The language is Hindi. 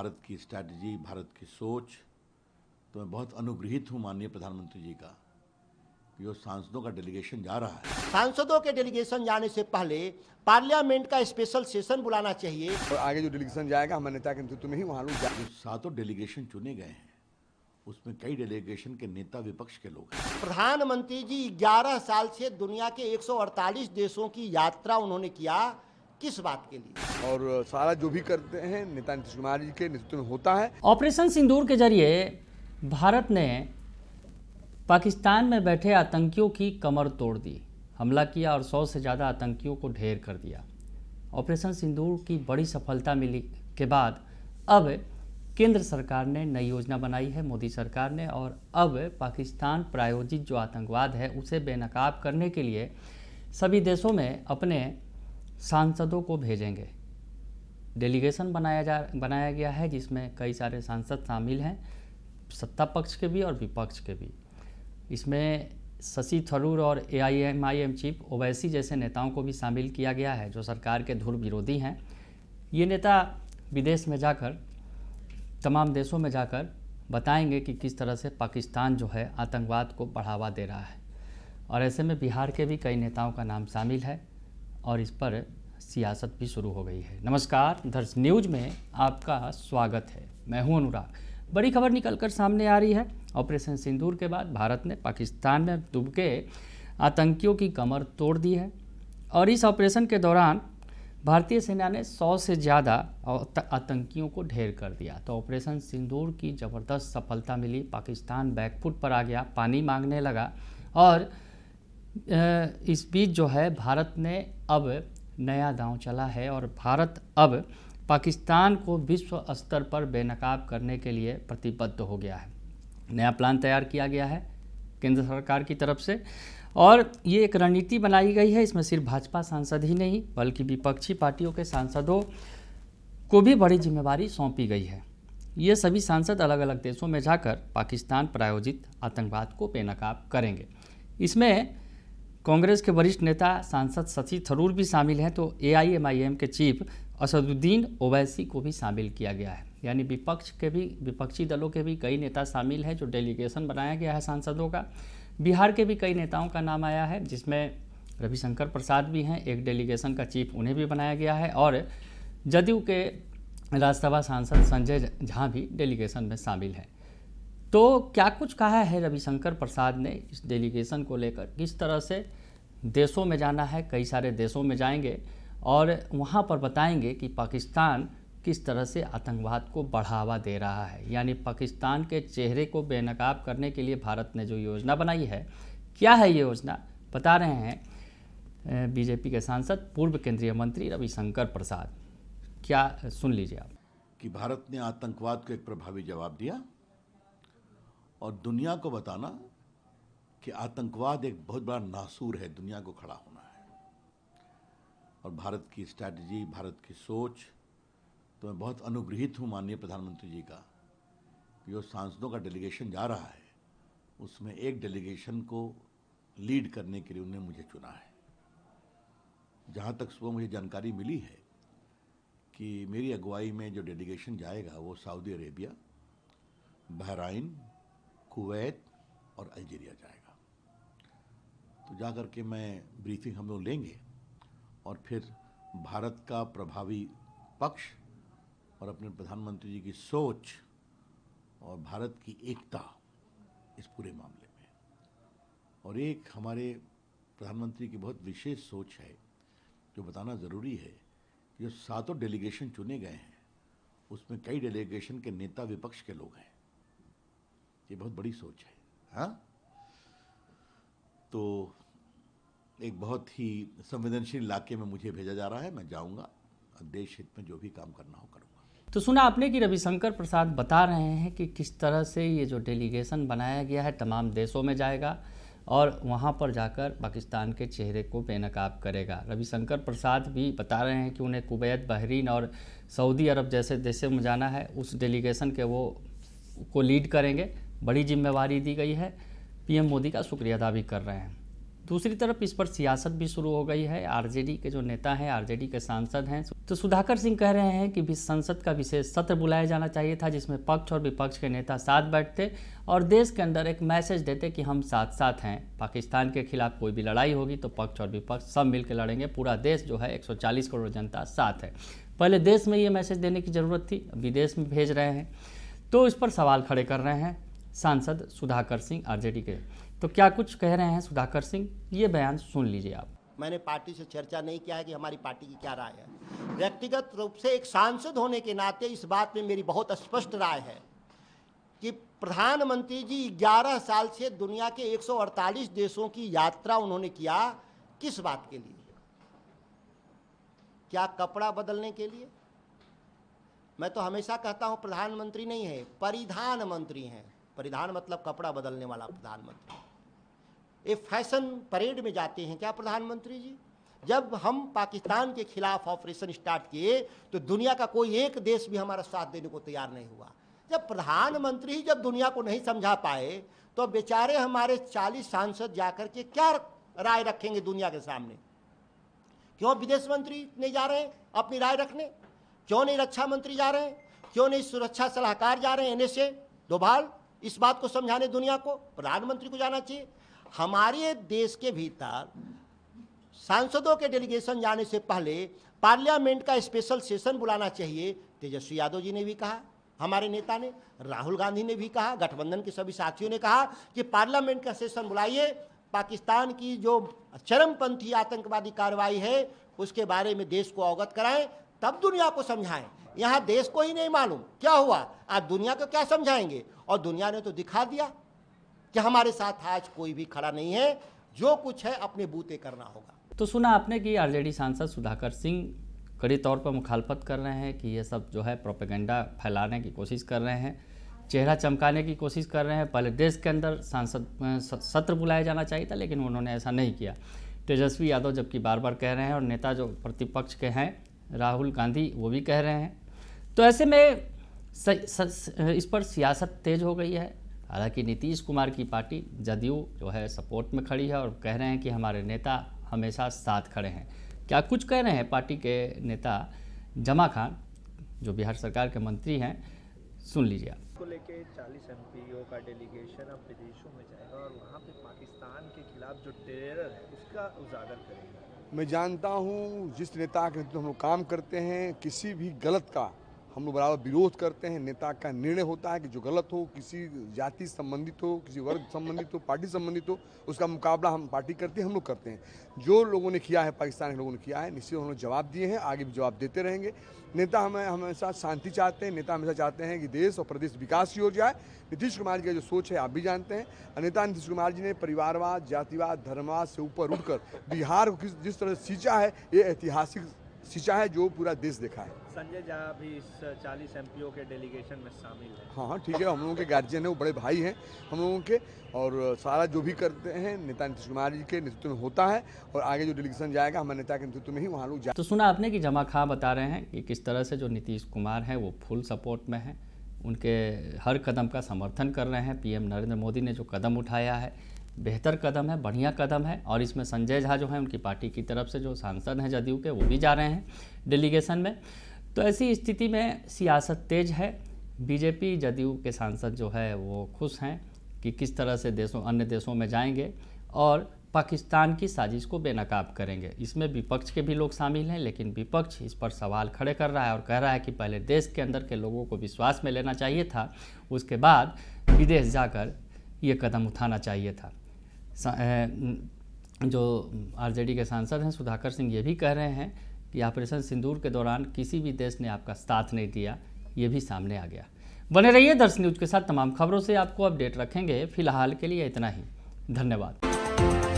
भारत की स्ट्रैटेजी, भारत की सोच, तो मैं बहुत अनुग्रहित हूँ माननीय प्रधानमंत्री जी का कि जो सांसदों का डेलीगेशन जा रहा है। सांसदों के डेलीगेशन जाने से पहले पार्लियामेंट का स्पेशल सेशन बुलाना चाहिए। और आगे जो डेलीगेशन जाएगा हमारे नेता के नेतृत्व में ही वहाँ लोग जो 7 डेलीगेशन चुने गए हैं उसमें कई डेलीगेशन के नेता विपक्ष के लोग हैं। प्रधानमंत्री जी 11 साल से दुनिया के 148 देशों की यात्रा उन्होंने किया, किस बात के लिए? और सारा जो भी करते हैं नेता नीतीश कुमार जी के नेतृत्व में होता है। ऑपरेशन सिंदूर के जरिए भारत ने पाकिस्तान में बैठे आतंकियों की कमर तोड़ दी, हमला किया और 100 से ज़्यादा आतंकियों को ढेर कर दिया। ऑपरेशन सिंदूर की बड़ी सफलता मिली के बाद अब केंद्र सरकार ने नई योजना बनाई है, मोदी सरकार ने, और अब पाकिस्तान प्रायोजित जो आतंकवाद है उसे बेनकाब करने के लिए सभी देशों में अपने सांसदों को भेजेंगे। डेलीगेशन बनाया गया है जिसमें कई सारे सांसद शामिल हैं, सत्ता पक्ष के भी और विपक्ष के भी। इसमें शशि थरूर और AIMIM चीफ ओवैसी जैसे नेताओं को भी शामिल किया गया है जो सरकार के धुर विरोधी हैं। ये नेता विदेश में जाकर, तमाम देशों में जाकर बताएंगे कि किस तरह से पाकिस्तान जो है आतंकवाद को बढ़ावा दे रहा है। और ऐसे में बिहार के भी कई नेताओं का नाम शामिल है और इस पर सियासत भी शुरू हो गई है। नमस्कार, दर्श न्यूज में आपका स्वागत है। मैं हूं अनुराग। बड़ी खबर निकलकर सामने आ रही है। ऑपरेशन सिंदूर के बाद भारत ने पाकिस्तान में डूब के आतंकियों की कमर तोड़ दी है और इस ऑपरेशन के दौरान भारतीय सेना ने 100 से ज़्यादा आतंकियों को ढेर कर दिया। तो ऑपरेशन सिंदूर की ज़बरदस्त सफलता मिली, पाकिस्तान बैकफुट पर आ गया, पानी मांगने लगा और इस बीच जो है भारत ने अब नया दांव चला है और भारत अब पाकिस्तान को विश्व स्तर पर बेनकाब करने के लिए प्रतिबद्ध हो गया है। नया प्लान तैयार किया गया है केंद्र सरकार की तरफ से और ये एक रणनीति बनाई गई है। इसमें सिर्फ भाजपा सांसद ही नहीं बल्कि विपक्षी पार्टियों के सांसदों को भी बड़ी जिम्मेवारी सौंपी गई है। ये सभी सांसद अलग अलग देशों में जाकर पाकिस्तान प्रायोजित आतंकवाद को बेनकाब करेंगे। इसमें कांग्रेस के वरिष्ठ नेता सांसद शशि थरूर भी शामिल हैं, तो AIMIM के चीफ असदुद्दीन ओवैसी को भी शामिल किया गया है। यानी विपक्षी दलों के भी कई नेता शामिल हैं जो डेलीगेशन बनाया गया है सांसदों का। बिहार के भी कई नेताओं का नाम आया है जिसमें रविशंकर प्रसाद भी हैं, एक डेलीगेशन का चीफ उन्हें भी बनाया गया है और जदयू के राज्यसभा सांसद संजय झा भी डेलीगेशन में शामिल हैं। तो क्या कुछ कहा है रविशंकर प्रसाद ने इस डेलीगेशन को लेकर, किस तरह से देशों में जाना है, कई सारे देशों में जाएंगे और वहाँ पर बताएंगे कि पाकिस्तान किस तरह से आतंकवाद को बढ़ावा दे रहा है। यानी पाकिस्तान के चेहरे को बेनकाब करने के लिए भारत ने जो योजना बनाई है, क्या है ये योजना, बता रहे हैं बीजेपी के सांसद पूर्व केंद्रीय मंत्री रविशंकर प्रसाद। क्या, सुन लीजिए आप। कि भारत ने आतंकवाद को एक प्रभावी जवाब दिया और दुनिया को बताना कि आतंकवाद एक बहुत बड़ा नासूर है, दुनिया को खड़ा होना है। और भारत की स्ट्रैटेजी, भारत की सोच, तो मैं बहुत अनुग्रहित हूँ माननीय प्रधानमंत्री जी का कि जो सांसदों का डेलीगेशन जा रहा है उसमें एक डेलीगेशन को लीड करने के लिए उन्होंने मुझे चुना है। जहाँ तक सुबह मुझे जानकारी मिली है कि मेरी अगुवाई में जो डेलीगेशन जाएगा वो सऊदी अरेबिया, बहराइन, कुवैत और अल्जीरिया जाएगा। तो जा कर के मैं ब्रीफिंग हम लोग लेंगे और फिर भारत का प्रभावी पक्ष और अपने प्रधानमंत्री जी की सोच और भारत की एकता इस पूरे मामले में, और एक हमारे प्रधानमंत्री की बहुत विशेष सोच है जो बताना ज़रूरी है कि जो 7 डेलीगेशन चुने गए हैं उसमें कई डेलीगेशन के नेता विपक्ष के लोग हैं। ये बहुत बड़ी सोच है। हाँ, तो एक बहुत ही संवेदनशील इलाके में मुझे भेजा जा रहा है। मैं जाऊंगा, देश हित में जो भी काम करना हो करूंगा। तो सुना आपने कि रविशंकर प्रसाद बता रहे हैं कि किस तरह से ये जो डेलीगेशन बनाया गया है तमाम देशों में जाएगा और वहाँ पर जाकर पाकिस्तान के चेहरे को बेनकाब करेगा। रविशंकर प्रसाद भी बता रहे हैं कि उन्हें कुवैत, बहरीन और सऊदी अरब जैसे देशों में जाना है। उस डेलीगेशन के वो को लीड करेंगे, बड़ी जिम्मेवारी दी गई है। PM मोदी का शुक्रिया अदा भी कर रहे हैं। दूसरी तरफ इस पर सियासत भी शुरू हो गई है। आरजेडी के जो नेता हैं, आरजेडी के सांसद हैं, तो सुधाकर सिंह कह रहे हैं कि संसद का विशेष सत्र बुलाया जाना चाहिए था, जिसमें पक्ष और विपक्ष के नेता साथ बैठते और देश के अंदर एक मैसेज देते कि हम साथ साथ हैं। पाकिस्तान के खिलाफ कोई भी लड़ाई होगी तो पक्ष और विपक्ष सब मिलकर लड़ेंगे, पूरा देश जो है 140 करोड़ जनता साथ है। पहले देश में ये मैसेज देने की ज़रूरत थी, विदेश में भेज रहे हैं। तो इस पर सवाल खड़े कर रहे हैं सांसद सुधाकर सिंह आरजेडी के। तो क्या कुछ कह रहे हैं सुधाकर सिंह, ये बयान सुन लीजिए आप। मैंने पार्टी से चर्चा नहीं किया है कि हमारी पार्टी की क्या राय है। व्यक्तिगत रूप से एक सांसद होने के नाते इस बात में मेरी बहुत स्पष्ट राय है कि प्रधानमंत्री जी 11 साल से दुनिया के 148 देशों की यात्रा उन्होंने किया। किस बात के लिए? क्या कपड़ा बदलने के लिए? मैं तो हमेशा कहता हूं प्रधानमंत्री नहीं है, परिधान मंत्री हैं। परिधान मतलब कपड़ा बदलने वाला प्रधानमंत्री। ये फैशन परेड में जाते हैं क्या प्रधानमंत्री जी? जब हम पाकिस्तान के खिलाफ ऑपरेशन स्टार्ट किए तो दुनिया का कोई एक देश भी हमारा साथ देने को तैयार नहीं हुआ। जब प्रधानमंत्री जब दुनिया को नहीं समझा पाए तो बेचारे हमारे 40 सांसद जाकर के क्या राय रखेंगे दुनिया के सामने? क्यों विदेश मंत्री नहीं जा रहे हैं अपनी राय रखने? क्यों नहीं रक्षा मंत्री जा रहे हैं? क्यों नहीं सुरक्षा सलाहकार जा रहे हैं NSA डोभाल इस बात को समझाने दुनिया को? प्रधानमंत्री को जाना चाहिए। हमारे देश के भीतर सांसदों के डेलीगेशन जाने से पहले पार्लियामेंट का स्पेशल सेशन बुलाना चाहिए। तेजस्वी यादव जी ने भी कहा, हमारे नेता ने, राहुल गांधी ने भी कहा, गठबंधन के सभी साथियों ने कहा कि पार्लियामेंट का सेशन बुलाइए, पाकिस्तान की जो चरमपंथी आतंकवादी कार्रवाई है उसके बारे में देश को अवगत कराएं, तब दुनिया को समझाएं। यहाँ देश को ही नहीं मालूम क्या हुआ, आज दुनिया को क्या समझाएंगे? और दुनिया ने तो दिखा दिया कि हमारे साथ आज कोई भी खड़ा नहीं है, जो कुछ है अपने बूते करना होगा। तो सुना आपने कि आरजेडी सांसद सुधाकर सिंह कड़ी तौर पर मुखालफत कर रहे हैं कि ये सब जो है प्रोपेगेंडा फैलाने की कोशिश कर रहे हैं, चेहरा चमकाने की कोशिश कर रहे हैं। पहले देश के अंदर सांसद सत्र बुलाया जाना चाहिए था, लेकिन उन्होंने ऐसा नहीं किया। तेजस्वी यादव जबकि बार बार कह रहे हैं और नेता जो प्रतिपक्ष के हैं राहुल गांधी वो भी कह रहे हैं। तो ऐसे में इस पर सियासत तेज हो गई है। हालांकि नीतीश कुमार की पार्टी जदयू जो है सपोर्ट में खड़ी है और कह रहे हैं कि हमारे नेता हमेशा साथ खड़े हैं। क्या कुछ कह रहे हैं पार्टी के नेता जमा खान जो बिहार सरकार के मंत्री हैं, सुन लीजिए आप। को लेके 40 MPO का डेलीगेशन अब विदेशों में जाएगा और वहाँ पे पाकिस्तान के खिलाफ जो टेरर है उसका उजागर करेंगे। मैं जानता हूँ जिस नेता के नेतृत्व हम लोग काम करते हैं, किसी भी गलत का हम लोग बराबर विरोध करते हैं। नेता का निर्णय होता है कि जो गलत हो, किसी जाति संबंधित हो, किसी वर्ग संबंधित हो, पार्टी संबंधित हो, उसका मुकाबला हम पार्टी करते हैं, हम लोग करते हैं। जो लोगों ने किया है, पाकिस्तान के लोगों ने किया है, निश्चित उन्होंने जवाब दिए हैं, आगे भी जवाब देते रहेंगे। नेता हमें हमेशा शांति चाहते हैं, नेता हमेशा चाहते हैं कि देश और प्रदेश विकास की ओर जाए। नीतीश कुमार जी का जो सोच है आप भी जानते हैं। नेता नीतीश कुमार जी ने परिवारवाद, जातिवाद, धर्मवाद से ऊपर उठकर बिहार को जिस तरह से सींचा है, ये ऐतिहासिक सींचा है जो पूरा देश देखा है। संजय झा भी इस 40 MPO के डेलीगेशन में शामिल है। हाँ ठीक है, हम लोगों के गार्जियन है, वो बड़े भाई हैं हम लोगों के, और सारा जो भी करते हैं नेता नीतीश कुमार जी के नेतृत्व में होता है। और आगे जो डेलीगेशन जाएगा हमारे नेता के नेतृत्व में ही वहाँ लोग तो सुना आपने कि जमा खां बता रहे हैं कि किस तरह से जो नीतीश कुमार हैं वो फुल सपोर्ट में हैं, उनके हर कदम का समर्थन कर रहे हैं। PM नरेंद्र मोदी ने जो कदम उठाया है बेहतर कदम है, बढ़िया कदम है। और इसमें संजय झा जो है उनकी पार्टी की तरफ से जो सांसद हैं जदयू के, वो भी जा रहे हैं डेलीगेशन में। तो ऐसी स्थिति में सियासत तेज है। बीजेपी जदयू के सांसद जो है वो खुश हैं कि किस तरह से अन्य देशों में जाएंगे और पाकिस्तान की साजिश को बेनकाब करेंगे। इसमें विपक्ष के भी लोग शामिल हैं, लेकिन विपक्ष इस पर सवाल खड़े कर रहा है और कह रहा है कि पहले देश के अंदर के लोगों को विश्वास में लेना चाहिए था, उसके बाद विदेश जाकर ये कदम उठाना चाहिए था। जो आरजेडी के सांसद हैं सुधाकर सिंह ये भी कह रहे हैं कि ऑपरेशन सिंदूर के दौरान किसी भी देश ने आपका साथ नहीं दिया, ये भी सामने आ गया। बने रहिए दर्श न्यूज़ के साथ, तमाम खबरों से आपको अपडेट रखेंगे। फिलहाल के लिए इतना ही, धन्यवाद।